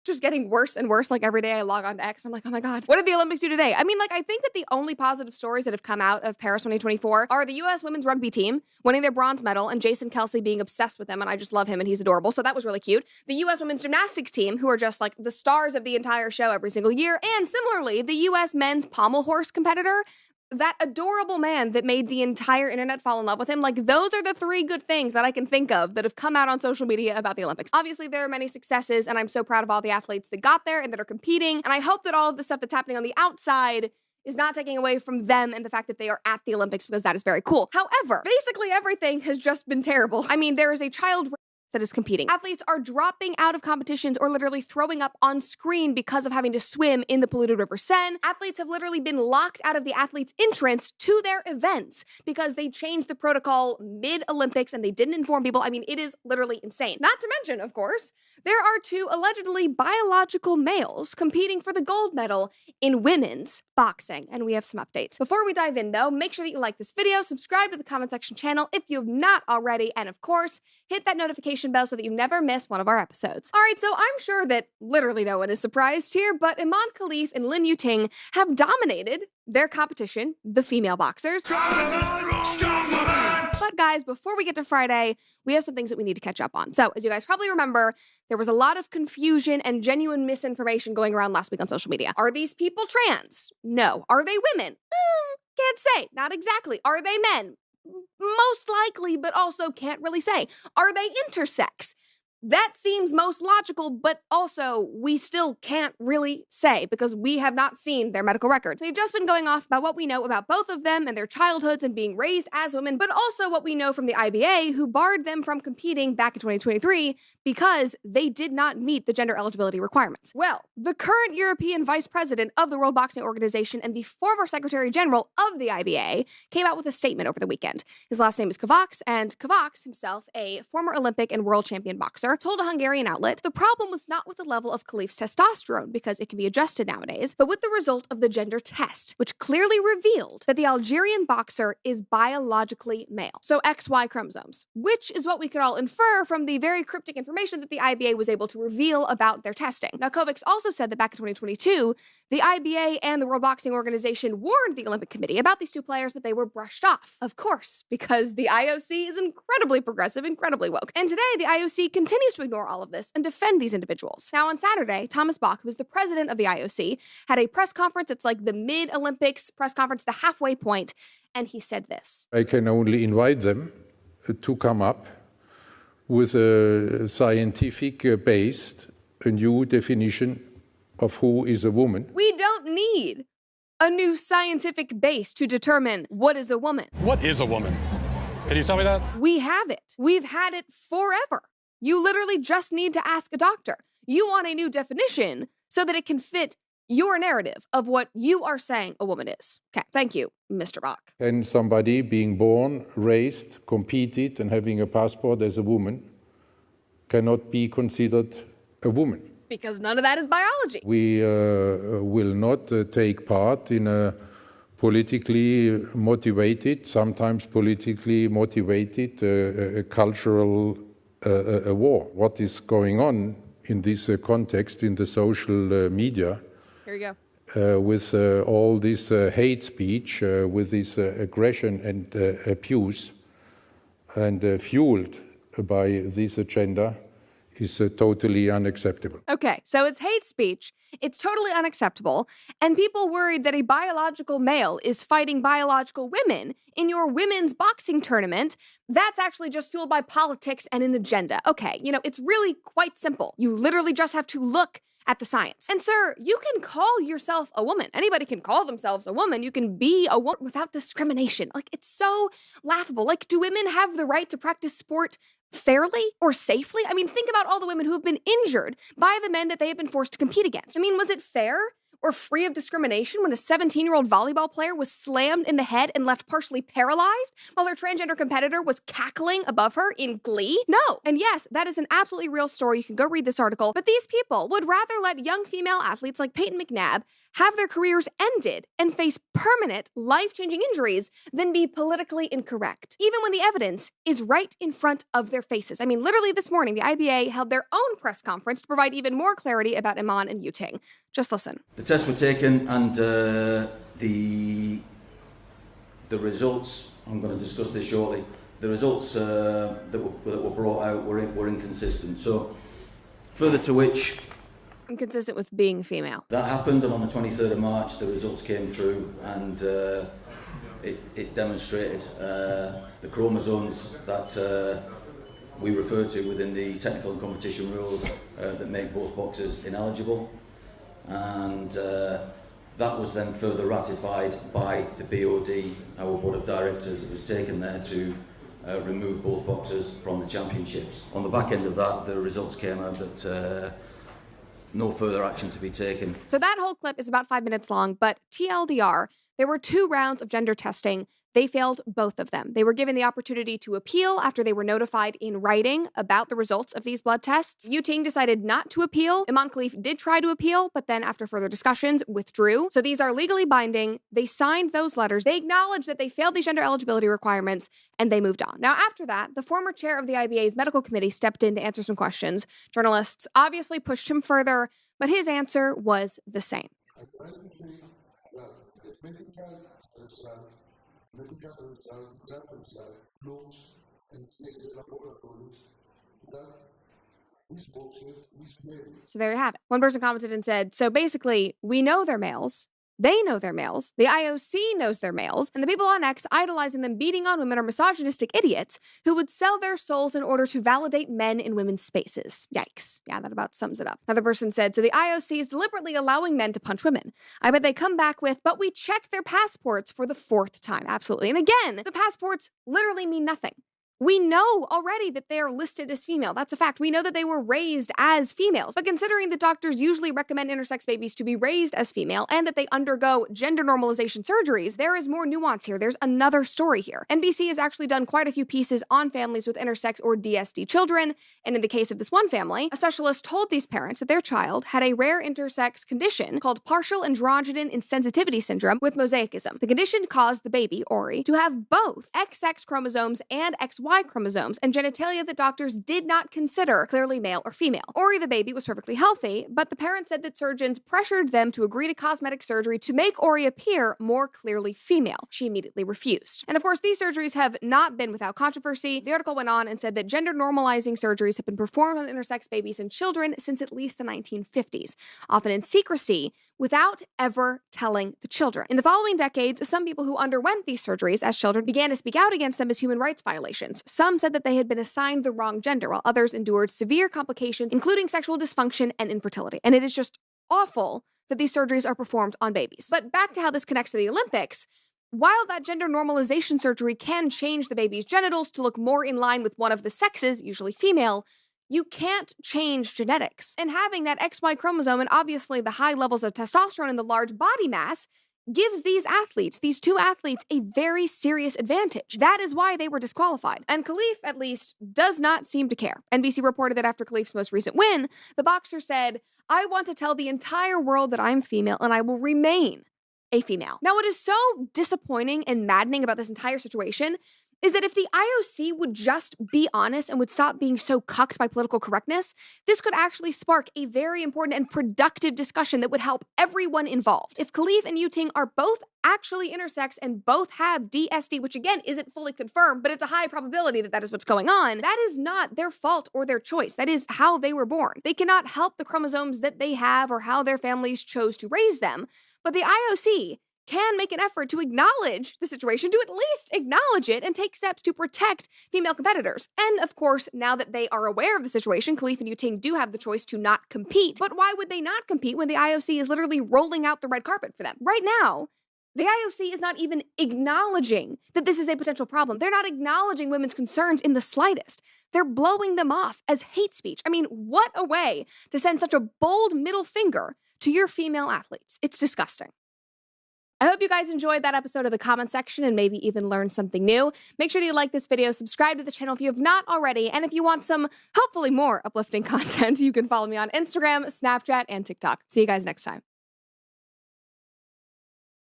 just getting worse and worse. Like every day I log on to X, I'm like, oh my God, what did the Olympics do today? I mean, like, I think that the only positive stories that have come out of Paris 2024 are the US women's rugby team winning their bronze medal and Jason Kelsey being obsessed with him. And I just love him and he's adorable. So that was really cute. The US women's gymnastics team, who are just like the stars of the entire show every single year. And similarly, the US men's pommel horse competitor, that adorable man that made the entire internet fall in love with him. Like, those are the three good things that I can think of that have come out on social media about the Olympics. Obviously, there are many successes, and I'm so proud of all the athletes that got there and that are competing. And I hope that all of the stuff that's happening on the outside is not taking away from them and the fact that they are at the Olympics, because that is very cool. However, basically everything has just been terrible. I mean, there is a child that is competing. Athletes are dropping out of competitions or literally throwing up on screen because of having to swim in the polluted River Seine. Athletes have literally been locked out of the athletes' entrance to their events because they changed the protocol mid-Olympics and they didn't inform people. I mean, it is literally insane. Not to mention, of course, there are two allegedly biological males competing for the gold medal in women's boxing, and we have some updates. Before we dive in, though, make sure that you like this video, subscribe to the comment section channel if you have not already, and of course, hit that notification bell so that you never miss one of our episodes. All right, so I'm sure that literally no one is surprised here, but Iman Khalif and Lin Yuting have dominated their competition, the female boxers. But guys, before we get to Friday, we have some things that we need to catch up on. So, as you guys probably remember, there was a lot of confusion and genuine misinformation going around last week on social media. Are these people trans? No. Are they women? Can't say. Not exactly. Are they men? Most likely, but also can't really say. Are they intersex? That seems most logical, but also we still can't really say because we have not seen their medical records. We've just been going off about what we know about both of them and their childhoods and being raised as women, but also what we know from the IBA, who barred them from competing back in 2023 because they did not meet the gender eligibility requirements. Well, the current European vice president of the World Boxing Organization and the former secretary general of the IBA came out with a statement over the weekend. His last name is Kovacs, and Kovacs himself, a former Olympic and world champion boxer, told a Hungarian outlet the problem was not with the level of Khalif's testosterone, because it can be adjusted nowadays, but with the result of the gender test, which clearly revealed that the Algerian boxer is biologically male. So XY chromosomes, which is what we could all infer from the very cryptic information that the IBA was able to reveal about their testing. Now, Kovacs also said that back in 2022, the IBA and the World Boxing Organization warned the Olympic Committee about these two players, but they were brushed off. Of course, because the IOC is incredibly progressive, incredibly woke. And today, the IOC continues to ignore all of this and defend these individuals. Now, on Saturday, Thomas Bach, who is the president of the IOC, had a press conference. It's like the mid-Olympics press conference, the halfway point, and he said this. I can only invite them to come up with a scientific-based, a new definition of who is a woman. We don't need a new scientific base to determine what is a woman. What is a woman? Can you tell me that? We have it. We've had it forever. You literally just need to ask a doctor. You want a new definition so that it can fit your narrative of what you are saying a woman is. Okay, thank you, Mr. Bach. And somebody being born, raised, competed, and having a passport as a woman cannot be considered a woman. Because none of that is biology. We will not take part in a politically motivated, sometimes politically motivated cultural war. What is going on in this context in the social media? Here you go. With all this hate speech, with this aggression and abuse, and fueled by this agenda, is totally unacceptable. Okay, so it's hate speech, it's totally unacceptable, and people worried that a biological male is fighting biological women in your women's boxing tournament. That's actually just fueled by politics and an agenda. Okay, it's really quite simple. You literally just have to look at the science. And sir, you can call yourself a woman. Anybody can call themselves a woman. You can be a woman without discrimination. Like, it's so laughable. Like, do women have the right to practice sport fairly or safely? I mean, think about all the women who have been injured by the men that they have been forced to compete against. I mean, was it fair Or free of discrimination when a 17-year-old volleyball player was slammed in the head and left partially paralyzed while her transgender competitor was cackling above her in glee? No. And yes, that is an absolutely real story. You can go read this article. But these people would rather let young female athletes like Peyton McNabb have their careers ended and face permanent, life-changing injuries than be politically incorrect, even when the evidence is right in front of their faces. I mean, literally this morning, the IBA held their own press conference to provide even more clarity about Iman and Yuting. Just listen. The tests were taken and the results, I'm going to discuss this shortly, the results that were brought out were inconsistent. So, further to which... Inconsistent with being female. That happened, and on the 23rd of March, the results came through, and it demonstrated the chromosomes that we refer to within the technical and competition rules that make both boxers ineligible. And that was then further ratified by the BOD, our board of directors. It was taken there to remove both boxers from the championships. On the back end of that, the results came out that no further action to be taken. So that whole clip is about 5 minutes long, but TLDR, there were 2 rounds of gender testing. They failed both of them. They were given the opportunity to appeal after they were notified in writing about the results of these blood tests. Yuting decided not to appeal. Iman Khalif did try to appeal, but then after further discussions, withdrew. So these are legally binding. They signed those letters. They acknowledged that they failed these gender eligibility requirements, and they moved on. Now, after that, the former chair of the IBA's medical committee stepped in to answer some questions. Journalists obviously pushed him further, but his answer was the same. Medical result close and state laboratories that these boxers, these men. So there you have it. One person commented and said, so basically, we know they're males. They know they're males. The IOC knows they're males. And the people on X idolizing them beating on women are misogynistic idiots who would sell their souls in order to validate men in women's spaces. Yikes. Yeah, that about sums it up. Another person said, so the IOC is deliberately allowing men to punch women. I bet they come back with, but we checked their passports for the 4th time. Absolutely. And again, the passports literally mean nothing. We know already that they are listed as female. That's a fact. We know that they were raised as females. But considering that doctors usually recommend intersex babies to be raised as female and that they undergo gender normalization surgeries, there is more nuance here. There's another story here. NBC has actually done quite a few pieces on families with intersex or DSD children. And in the case of this one family, a specialist told these parents that their child had a rare intersex condition called partial androgen insensitivity syndrome with mosaicism. The condition caused the baby, Ori, to have both XX chromosomes and XY chromosomes and genitalia that doctors did not consider clearly male or female. Ori, the baby, was perfectly healthy, but the parents said that surgeons pressured them to agree to cosmetic surgery to make Ori appear more clearly female. She immediately refused. And of course, these surgeries have not been without controversy. The article went on and said that gender normalizing surgeries have been performed on intersex babies and children since at least the 1950s, often in secrecy, without ever telling the children. In the following decades, some people who underwent these surgeries as children began to speak out against them as human rights violations. Some said that they had been assigned the wrong gender, while others endured severe complications, including sexual dysfunction and infertility. And it is just awful that these surgeries are performed on babies. But back to how this connects to the Olympics. While that gender normalization surgery can change the baby's genitals to look more in line with one of the sexes, usually female, you can't change genetics. And having that XY chromosome and obviously the high levels of testosterone and the large body mass gives these athletes, these 2 athletes, a very serious advantage. That is why they were disqualified. And Khalif, at least, does not seem to care. NBC reported that after Khalif's most recent win, the boxer said, I want to tell the entire world that I'm female and I will remain a female. Now, what is so disappointing and maddening about this entire situation is that if the IOC would just be honest and would stop being so cucked by political correctness, this could actually spark a very important and productive discussion that would help everyone involved. If Khalif and Yuting are both actually intersex and both have DSD, which again isn't fully confirmed, but it's a high probability that that is what's going on, that is not their fault or their choice. That is how they were born. They cannot help the chromosomes that they have or how their families chose to raise them, but the IOC can make an effort to acknowledge the situation, to at least acknowledge it and take steps to protect female competitors. And of course, now that they are aware of the situation, Khalif and Yuting do have the choice to not compete. But why would they not compete when the IOC is literally rolling out the red carpet for them? Right now, The IOC is not even acknowledging that this is a potential problem. They're not acknowledging women's concerns in the slightest. They're blowing them off as hate speech. I mean, what a way to send such a bold middle finger to your female athletes. It's disgusting. I hope you guys enjoyed that episode of the comment section and maybe even learned something new. Make sure that you like this video, subscribe to the channel if you have not already, and if you want some, hopefully more uplifting content, you can follow me on Instagram, Snapchat, and TikTok. See you guys next time.